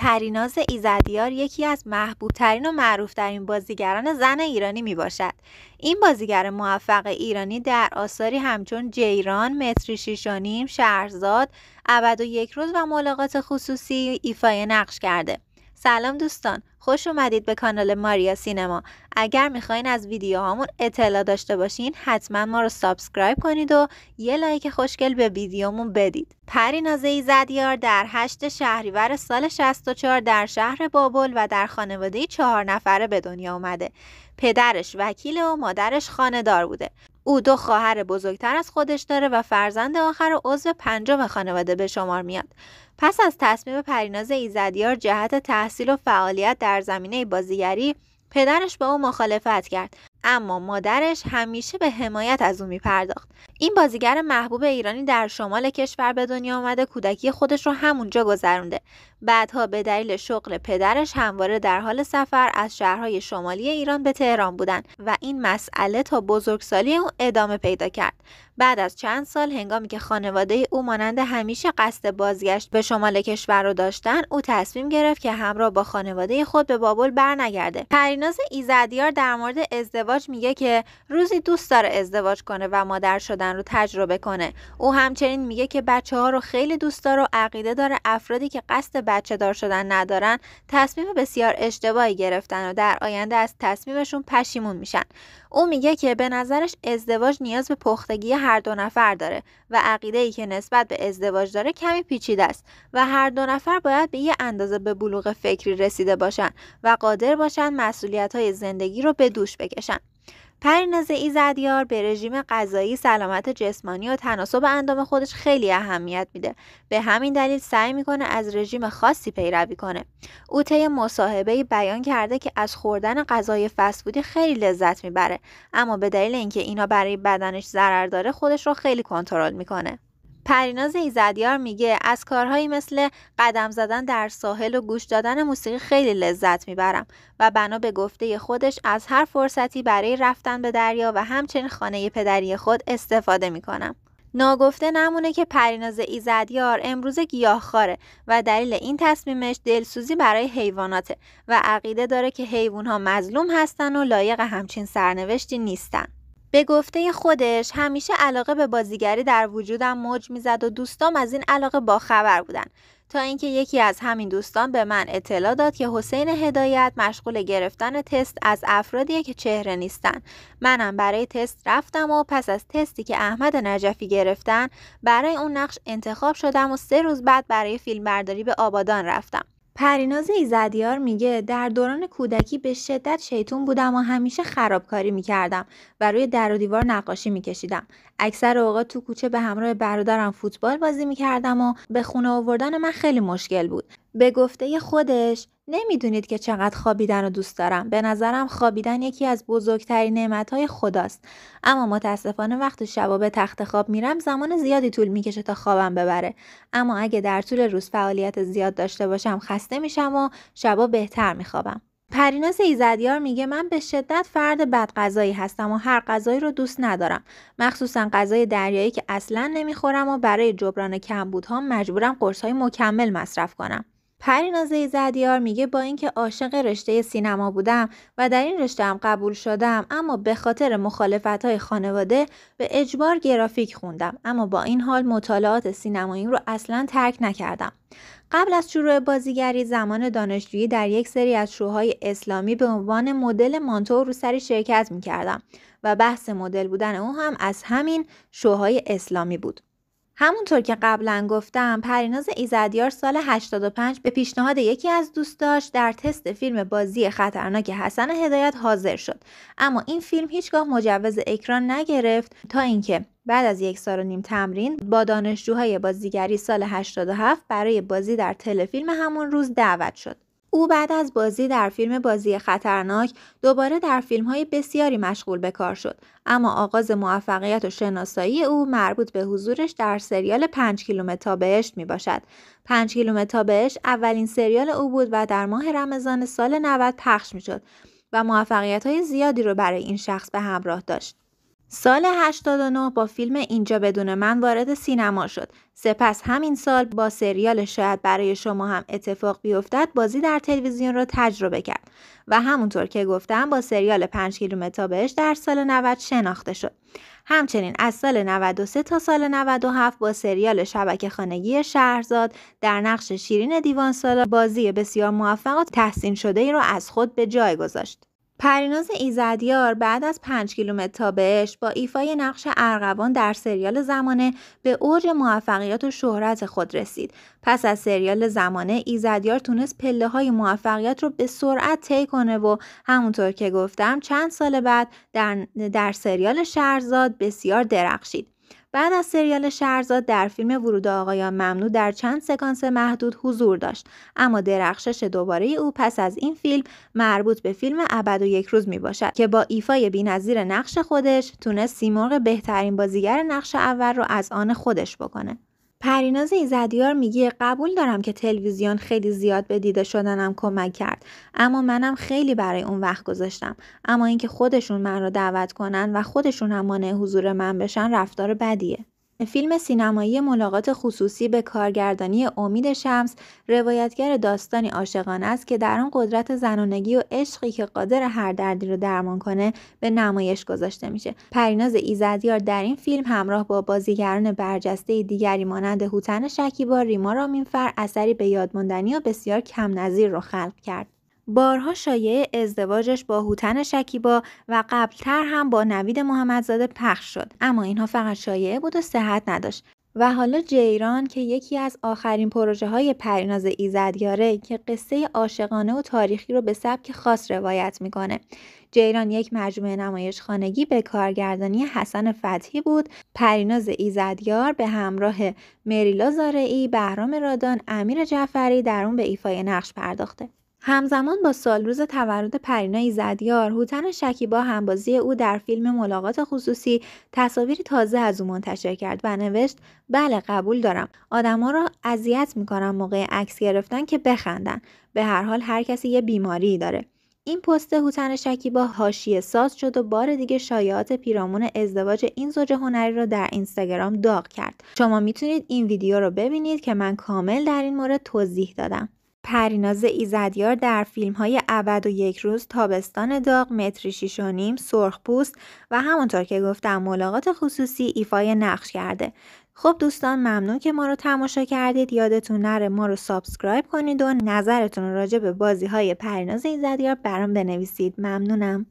پریناز ایزدیار یکی از محبوبترین و معروفترین بازیگران زن ایرانی می باشد. این بازیگر موفق ایرانی در آثاری همچون جیران، متری شیش و نیم، شهرزاد، ابد و یک روز و ملاقات خصوصی ایفای نقش کرده. سلام دوستان، خوش اومدید به کانال ماریا سینما. اگر میخواین از ویدیوهامون اطلاع داشته باشین حتما ما رو سابسکرایب کنید و یه لایک خوشگل به ویدیومون بدید. پریناز ایزدیار در 8 شهریور سال 64 در شهر بابل و در خانواده 4 نفره به دنیا اومده. پدرش وکیل و مادرش خانه‌دار بوده. او 2 خواهر بزرگتر از خودش داره و فرزند آخر عضو پنجم خانواده به شمار میاد. پس از تصمیم پریناز ایزدیار جهت تحصیل و فعالیت در زمینه بازیگری، پدرش با او مخالفت کرد، اما مادرش همیشه به حمایت از او میپرداخت. این بازیگر محبوب ایرانی در شمال کشور به دنیا آمده، کودکی خودش رو همونجا گذرونده. بعدها به دلیل شغل پدرش همواره در حال سفر از شهرهای شمالی ایران به تهران بودن و این مسئله تا بزرگسالی او ادامه پیدا کرد. بعد از چند سال هنگامی که خانواده او مانند همیشه قصد بازگشت به شمال کشور رو داشتن، او تصمیم گرفت که همراه با خانواده خود به بابل برنگرده. پریناز ایزدیار در مورد ازدواج میگه که روزی دوست داره ازدواج کنه و مادر شدن رو تجربه کنه. او همچنین میگه که بچه‌ها رو خیلی دوست داره و عقیده داره افرادی که قصد بچه دار شدن ندارن تصمیم بسیار اشتباهی گرفتن و در آینده از تصمیمشون پشیمون میشن. او میگه که به نظرش ازدواج نیاز به پختگی هر دو نفر داره و عقیده‌ای که نسبت به ازدواج داره کمی پیچیده است و هر دو نفر باید به یه اندازه به بلوغ فکری رسیده باشن و قادر باشن مسئولیت‌های زندگی رو به دوش بکشن. پریناز ایزدیار به رژیم غذایی، سلامت جسمانی و تناسب اندام خودش خیلی اهمیت میده. به همین دلیل سعی میکنه از رژیم خاصی پیروی کنه. او طی مصاحبه‌ای بیان کرده که از خوردن غذای فست فودی خیلی لذت میبره، اما به دلیل اینکه اینا برای بدنش ضرر داره خودش رو خیلی کنترل میکنه. پریناز ایزدیار میگه از کارهایی مثل قدم زدن در ساحل و گوش دادن موسیقی خیلی لذت میبرم و بنا به گفته خودش از هر فرصتی برای رفتن به دریا و همچنین خانه پدری خود استفاده میکنم. ناگفته نمونه که پریناز ایزدیار امروز گیاهخواره و دلیل این تصمیمش دلسوزی برای حیواناته و عقیده داره که حیوانها مظلوم هستن و لایق همچین سرنوشتی نیستن. به گفته خودش همیشه علاقه به بازیگری در وجودم موج میزد و دوستام از این علاقه باخبر بودن، تا اینکه یکی از همین دوستان به من اطلاع داد که حسین هدایت مشغول گرفتن تست از افرادیه که چهره نیستن. منم برای تست رفتم و پس از تستی که احمد نجفی گرفتن برای اون نقش انتخاب شدم و 3 روز بعد برای فیلمبرداری به آبادان رفتم. پریناز ایزدیار میگه در دوران کودکی به شدت شیطون بودم و همیشه خرابکاری میکردم و روی در و دیوار نقاشی میکشیدم. اکثر اوقات تو کوچه به همراه برادرم فوتبال بازی میکردم و به خونه آوردن من خیلی مشکل بود. به گفته خودش نمیدونید که چقدر خوابیدن رو دوست دارم. به نظرم خوابیدن یکی از بزرگترین نعمتهای خداست. اما متاسفانه وقتی شبا به تخت خواب میرم زمان زیادی طول میکشه تا خوابم ببره. اما اگه در طول روز فعالیت زیاد داشته باشم خسته میشم و شبا بهتر میخوابم. پریناز ایزدیار میگه من به شدت فرد بدغذایی هستم و هر غذایی رو دوست ندارم، مخصوصا غذای دریایی که اصلا نمیخورم و برای جبران کمبودها مجبورم قرص‌های مکمل مصرف کنم. پریناز ایزدیار میگه با اینکه عاشق رشته سینما بودم و در این رشته هم قبول شدم، اما به خاطر مخالفت‌های خانواده به اجبار گرافیک خوندم، اما با این حال مطالعات سینماییم رو اصلا ترک نکردم. قبل از شروع بازیگری زمان دانشجویی در یک سری از شوهای اسلامی به عنوان مدل مانتو و روسری شرکت می‌کردم و بحث مدل بودن او هم از همین شوهای اسلامی بود. همونطور که قبلا گفتم پریناز ایزدیار سال 85 به پیشنهاد یکی از دوستاش در تست فیلم بازی خطرناک حسن هدایت حاضر شد، اما این فیلم هیچگاه مجوز اکران نگرفت تا اینکه بعد از 1.5 سال تمرین با دانشجوهای بازیگری سال 87 برای بازی در تلفیلم همون روز دعوت شد. او بعد از بازی در فیلم بازی خطرناک دوباره در فیلم‌های بسیاری مشغول به کار شد، اما آغاز موفقیت و شناسایی او مربوط به حضورش در سریال 5 کیلومتر تا بهشت میباشد. 5 کیلومتر تا بهشت اولین سریال او بود و در ماه رمضان سال 90 پخش میشد و موفقیت‌های زیادی رو برای این شخص به همراه داشت. سال 89 با فیلم اینجا بدون من وارد سینما شد. سپس همین سال با سریال شاید برای شما هم اتفاق بیفتد بازی در تلویزیون را تجربه کرد و همونطور که گفتم با سریال 5 کیلومتر تا بهشت در سال 90 شناخته شد. همچنین از سال 93 تا سال 97 با سریال شبکه خانگی شهرزاد در نقش شیرین دیوانسالار بازی بسیار موفق و تحسین شده ای را از خود به جای گذاشت. پریناز ایزدیار بعد از 5 کیلومتر تا بهشت با ایفای نقش ارغوان در سریال زمانه به اوج موفقیت و شهرت خود رسید. پس از سریال زمانه ایزدیار تونست پله‌های موفقیت رو به سرعت طی کنه و همونطور که گفتم چند سال بعد در سریال شهرزاد بسیار درخشید. بعد از سریال شهرزاد در فیلم ورود آقایان ممنوع در چند سکانس محدود حضور داشت، اما درخشش دوباره او پس از این فیلم مربوط به فیلم ابد و یک روز می باشد که با ایفای بی‌نظیر نقش خودش تونست سیمرغ بهترین بازیگر نقش اول رو از آن خودش بکنه. پریناز ایزدیار میگه قبول دارم که تلویزیون خیلی زیاد به دیده شدنم کمک کرد، اما منم خیلی برای اون وقت گذاشتم. اما اینکه خودشون من رو دعوت کنن و خودشون هم مانع حضور من بشن رفتار بدیه. فیلم سینمایی ملاقات خصوصی به کارگردانی امید شمس روایتگر داستانی عاشقانه است که در آن قدرت زنانگی و عشقی که قادر هر دردی رو درمان کنه به نمایش گذاشته میشه. پریناز ایزدیار در این فیلم همراه با بازیگران برجسته دیگری مانند هوتن شکیبا، ریما رامینفر اثری به یاد ماندنی و بسیار کم نظیر رو خلق کرد. بارها شایعه ازدواجش با هوتن شکیبا و قبلتر هم با نوید محمدزاده پخش شد، اما اینها فقط شایعه بود و صحت نداشت. و حالا جیران که یکی از آخرین پروژه های پریناز ایزدیاره که قصه عاشقانه و تاریخی رو به سبک خاص روایت میکنه. جیران یک مجموعه نمایش خانگی به کارگردانی حسن فتحی بود. پریناز ایزدیار به همراه مریلا زارعی، بهرام رادان، امیر جعفری در اون به ایفای نقش پرداخته. همزمان با سالروز تولد پریناز ایزدیار، هوتن شکیبا همبازی او در فیلم ملاقات خصوصی تصاویری تازه از او منتشر کرد و نوشت: بله قبول دارم، آدما رو اذیت میکنم موقع عکس گرفتن که بخندن. به هر حال هر کسی یه بیماری داره. این پست هوتن شکیبا حاشیه ساز شد و بار دیگه شایعات پیرامون ازدواج این زوج هنری رو در اینستاگرام داغ کرد. شما میتونید این ویدیو رو ببینید که من کامل در این مورد توضیح دادم. پریناز ایزدیار در فیلم‌های ابد و یک روز، تابستان داغ، متری 6.5، سرخپوست و همونطور که گفتم ملاقات خصوصی ایفای نقش کرده. خب دوستان، ممنون که ما رو تماشا کردید. یادتون نره ما رو سابسکرایب کنید و نظرتون راجع به بازی‌های پریناز ایزدیار برام بنویسید. ممنونم.